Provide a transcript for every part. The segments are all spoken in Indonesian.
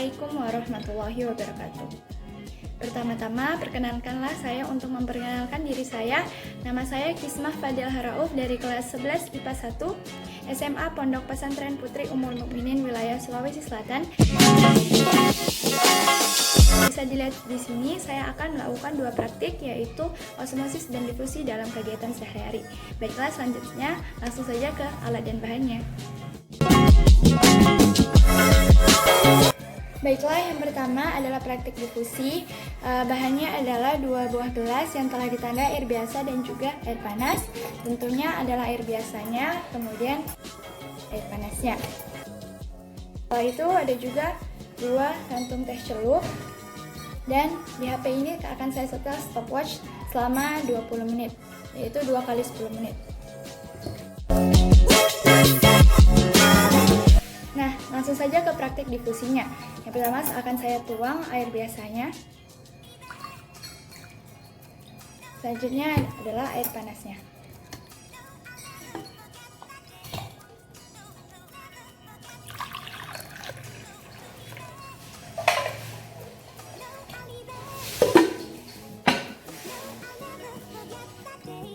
Assalamualaikum warahmatullahi wabarakatuh. Pertama-tama, perkenalkanlah saya untuk memperkenalkan diri saya. Nama saya Kismah Fadil Harauf dari kelas 11 IPA 1 SMA Pondok Pesantren Putri Ummul Mukminin wilayah Sulawesi Selatan. Bisa dilihat di sini, saya akan melakukan dua praktik, yaitu osmosis dan difusi dalam kegiatan sehari-hari. Baiklah, selanjutnya langsung saja ke alat dan bahannya. Baiklah, yang pertama adalah praktik difusi. Bahannya adalah 2 buah gelas yang telah ditandai air biasa dan juga air panas. Tentunya adalah air biasanya, kemudian air panasnya. Setelah itu ada juga 2 kantung teh celup. Dan di HP ini akan saya setel stopwatch selama 20 menit, yaitu 2 kali 10 menit. Nah, langsung saja ke praktik difusinya. Yang pertama akan saya tuang air biasanya. Selanjutnya adalah air panasnya.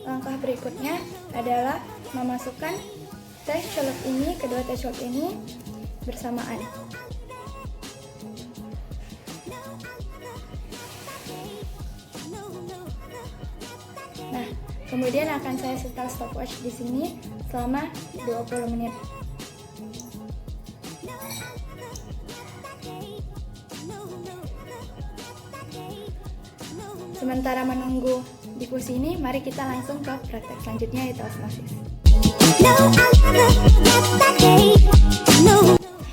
Langkah berikutnya adalah memasukkan teh celup ini, kedua teh celup ini bersamaan. Nah, kemudian akan saya setel stopwatch di sini selama 20 menit. Sementara menunggu difusi ini, mari kita langsung ke praktek selanjutnya, yaitu osmosis.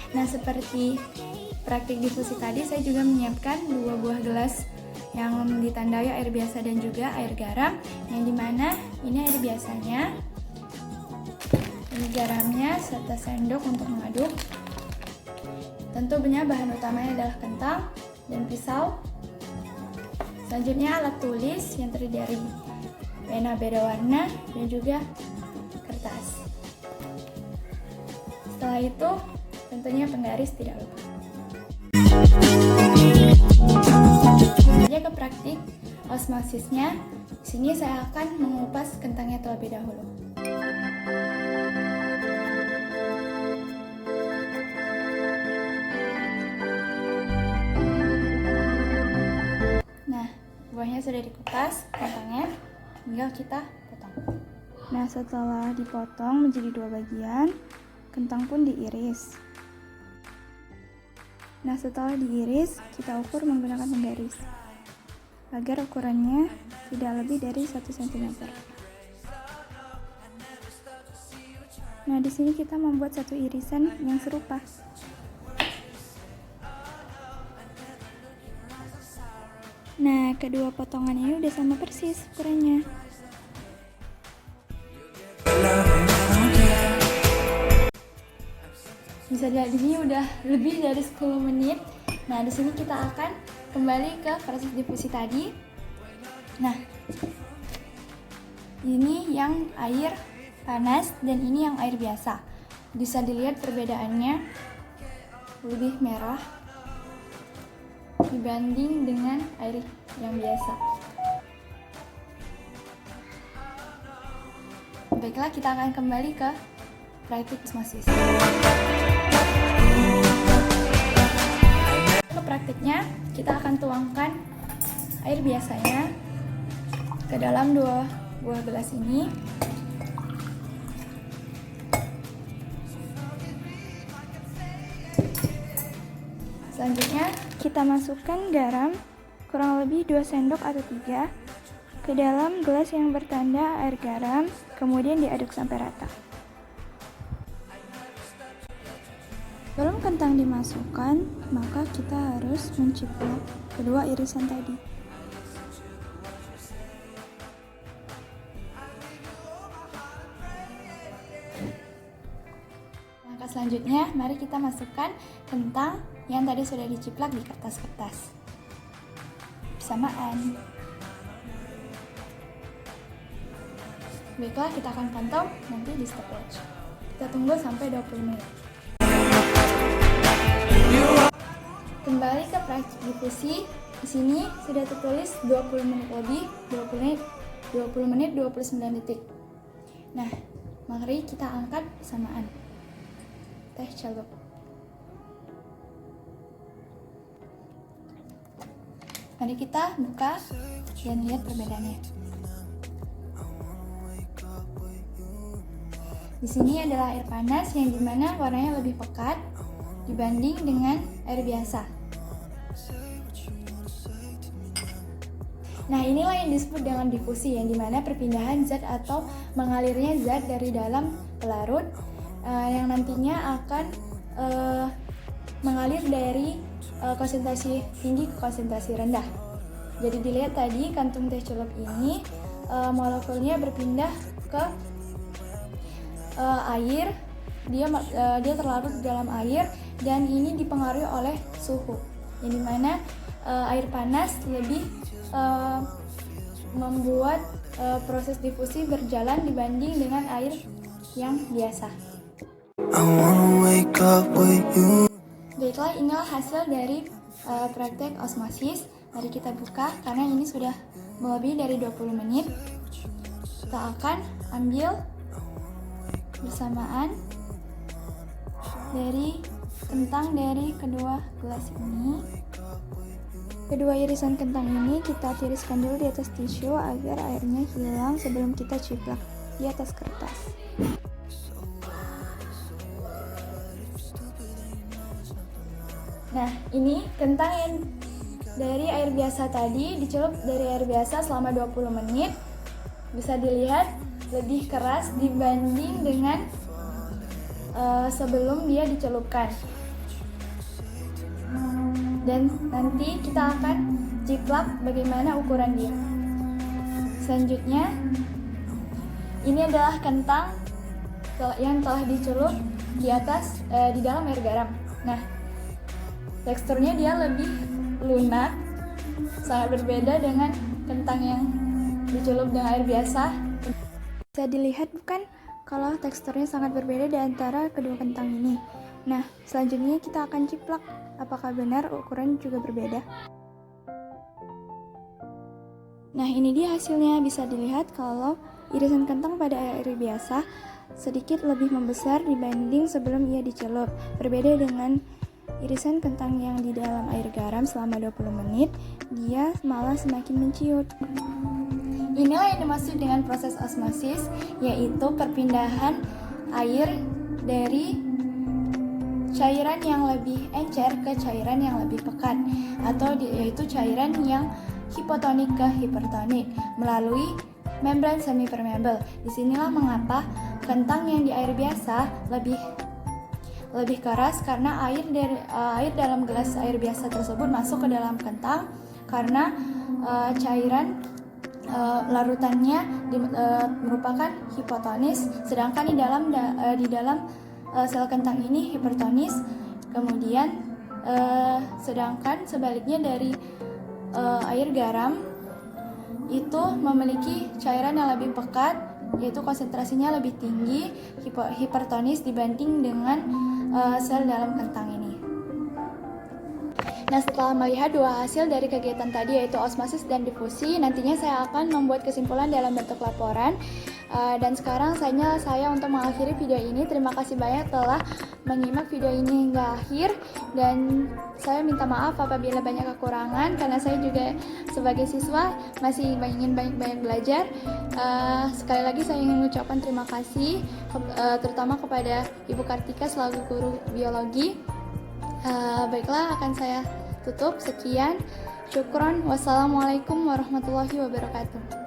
Nah, seperti praktik difusi tadi, saya juga menyiapkan 2 buah gelas yang ditandai air biasa dan juga air garam, yang dimana ini air biasanya, ini garamnya 1 sendok untuk mengaduk. Tentunya bahan utamanya adalah kentang dan pisau. Selanjutnya alat tulis yang terdiri dari pena beda warna dan juga kertas. Setelah itu tentunya penggaris tidak lupa. Saja ke praktik osmosisnya. Di sini saya akan mengupas kentangnya terlebih dahulu. Nah, buahnya sudah dikupas, kentangnya tinggal kita potong. Nah, setelah dipotong menjadi 2 bagian, kentang pun diiris. Nah, setelah diiris, kita ukur menggunakan penggaris agar ukurannya tidak lebih dari 1 cm. Nah, di sini kita membuat satu irisan yang serupa. Nah, kedua potongan ini udah sama persis ukurannya. Bisa dilihat di sini udah lebih dari 10 menit. Nah, di sini kita akan kembali ke proses difusi tadi. Nah, ini yang air panas dan ini yang air biasa. Bisa dilihat perbedaannya lebih merah dibanding dengan air yang biasa. Baiklah, kita akan kembali ke praktik osmosis. Ke praktiknya, kita akan tuangkan air biasanya ke dalam 2 buah gelas ini. Selanjutnya, kita masukkan garam kurang lebih 2 sendok atau 3 ke dalam gelas yang bertanda air garam, kemudian diaduk sampai rata. Sebelum kentang dimasukkan, maka kita harus menciplak kedua irisan tadi. Langkah selanjutnya, mari kita masukkan kentang yang tadi sudah diciplak di kertas-kertas bersamaan. Baiklah, kita akan pantau nanti di stopwatch. Kita tunggu sampai 20 menit. Kembali ke praktik difusi. Di sini sudah tertulis 20 menit lebih, 20 menit 29 detik. Nah, mari kita angkat persamaan teh celup. Mari kita buka dan lihat perbedaannya. Di sini adalah air panas yang dimana warnanya lebih pekat dibanding dengan air biasa. Nah, inilah yang disebut dengan difusi, yang dimana perpindahan zat atau mengalirnya zat dari dalam pelarut yang nantinya akan mengalir dari konsentrasi tinggi ke konsentrasi rendah. Jadi dilihat tadi kantung teh celup ini molekulnya berpindah ke air, dia terlarut di dalam air, dan ini dipengaruhi oleh suhu, yang dimana air panas lebih membuat proses difusi berjalan dibanding dengan air yang biasa. Baiklah, inilah hasil dari praktek osmosis. Mari kita buka karena ini sudah melebihi dari 20 menit. Kita akan ambil bersamaan dari kentang dari kedua gelas ini. Kedua irisan kentang ini kita tiriskan dulu di atas tisu agar airnya hilang sebelum kita ciplak di atas kertas. Nah, ini kentang yang dari air biasa tadi dicelup dari air biasa selama 20 menit. Bisa dilihat lebih keras dibanding dengan sebelum dia dicelupkan. Dan nanti kita akan jiplak bagaimana ukuran dia. Selanjutnya, ini adalah kentang yang telah dicelup di atas di dalam air garam. Nah, teksturnya dia lebih lunak, sangat berbeda dengan kentang yang dicelup dengan air biasa. Bisa dilihat bukan kalau teksturnya sangat berbeda di antara kedua kentang ini. Nah, selanjutnya kita akan ciplak. Apakah benar ukuran juga berbeda? Nah, ini dia hasilnya. Bisa dilihat kalau irisan kentang pada air biasa sedikit lebih membesar dibanding sebelum ia dicelup. Berbeda dengan irisan kentang yang di dalam air garam selama 20 menit, dia malah semakin menciut. Inilah yang dimaksud dengan proses osmosis, yaitu perpindahan air dari cairan yang lebih encer ke cairan yang lebih pekat, atau yaitu cairan yang hipotonik ke hipertonik melalui membran semipermeable. Disinilah mengapa kentang yang di air biasa lebih keras, karena air dalam gelas air biasa tersebut masuk ke dalam kentang karena cairan larutannya merupakan hipotonis, sedangkan di dalam sel kentang ini hipertonis. Kemudian sedangkan sebaliknya dari air garam itu memiliki cairan yang lebih pekat, yaitu konsentrasinya lebih tinggi, hipertonis dibanding dengan sel dalam kentang ini. Nah, setelah melihat dua hasil dari kegiatan tadi, yaitu osmosis dan difusi, nantinya saya akan membuat kesimpulan dalam bentuk laporan. Dan sekarang saya untuk mengakhiri video ini. Terima kasih banyak telah menyimak video ini hingga akhir, dan saya minta maaf apabila banyak kekurangan, karena saya juga sebagai siswa masih ingin banyak belajar. Sekali lagi saya ingin mengucapkan terima kasih terutama kepada Ibu Kartika selaku guru biologi. Baiklah, akan saya tutup. Sekian, syukron, wassalamualaikum warahmatullahi wabarakatuh.